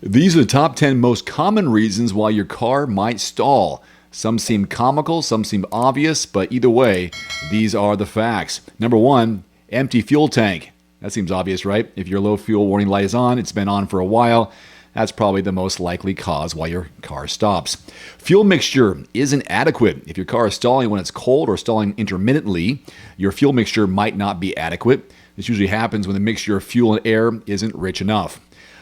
These are the top 10 most common reasons why your car might stall. Some seem comical, some seem obvious, but either way, these are the facts. Number one, empty fuel tank. That seems obvious, right? If your low fuel warning light is on, it's been on for a while, that's probably the most likely cause why your car stops. Fuel mixture isn't adequate. If your car is stalling when it's cold or stalling intermittently, your fuel mixture might not be adequate. This usually happens when the mixture of fuel and air isn't rich enough.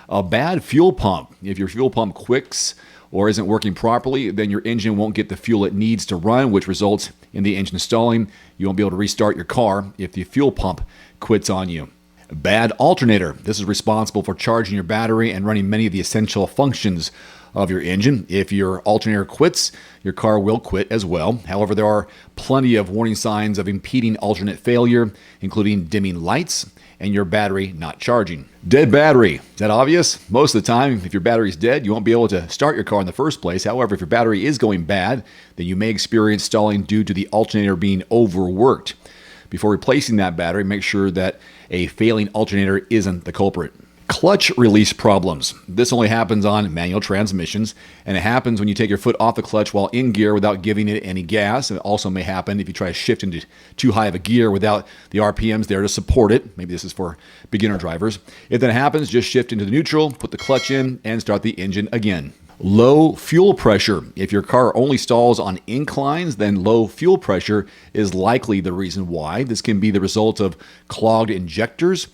A bad fuel pump. If your fuel pump quicks or isn't working properly, then your engine won't get the fuel it needs to run, which results in the engine stalling. You won't be able to restart your car if the fuel pump quits on you. Bad alternator. This is responsible for charging your battery and running many of the essential functions of your engine. If your alternator quits, your car will quit as well. However, there are plenty of warning signs of impeding alternate failure, including dimming lights and your battery not charging. Dead battery. Is that obvious? Most of the time, if your battery is dead, you won't be able to start your car in the first place. However, if your battery is going bad, then you may experience stalling due to the alternator being overworked. Before replacing that battery, make sure that a failing alternator isn't the culprit. Clutch release problems. This only happens on manual transmissions, and it happens when you take your foot off the clutch while in gear without giving it any gas. It also may happen if you try to shift into too high of a gear without the RPMs there to support it. Maybe this is for beginner drivers. If that happens, just shift into the neutral, put the clutch in, and start the engine again. Low fuel pressure. If your car only stalls on inclines, then low fuel pressure is likely the reason why. This can be the result of clogged injectors.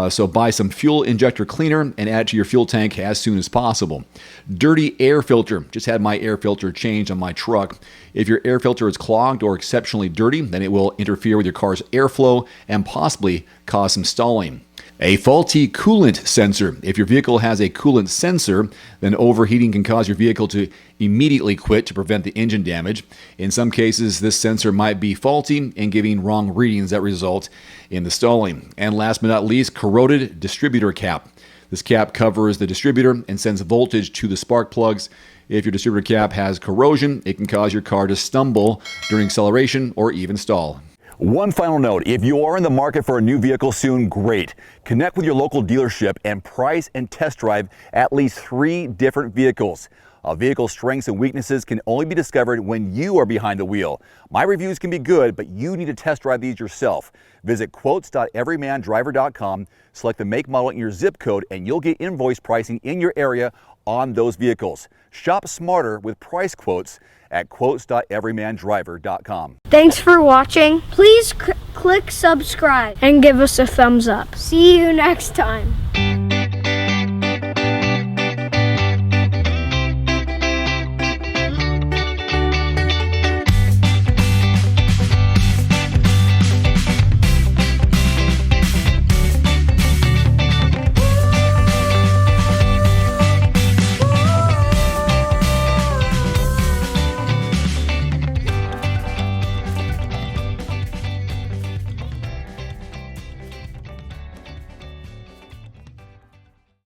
So buy some fuel injector cleaner and add it to your fuel tank as soon as possible. Dirty air filter. Just had my air filter changed on my truck. If your air filter is clogged or exceptionally dirty, then it will interfere with your car's airflow and possibly cause some stalling. A faulty coolant sensor. If your vehicle has a coolant sensor, then overheating can cause your vehicle to immediately quit to prevent the engine damage. In some cases, this sensor might be faulty and giving wrong readings that result in the stalling. And last but not least, corroded distributor cap. This cap covers the distributor and sends voltage to the spark plugs. If your distributor cap has corrosion, it can cause your car to stumble during acceleration or even stall. One final note, if you are in the market for a new vehicle soon, great. Connect with your local dealership and price and test drive at least 3 different vehicles. A vehicle's strengths and weaknesses can only be discovered when you are behind the wheel. My reviews can be good, but you need to test drive these yourself. Visit quotes.everymandriver.com, select the make, model, and your zip code, and you'll get invoice pricing in your area on those vehicles. Shop smarter with price quotes at quotes.everymandriver.com. Thanks for watching. Please click subscribe and give us a thumbs up. See you next time.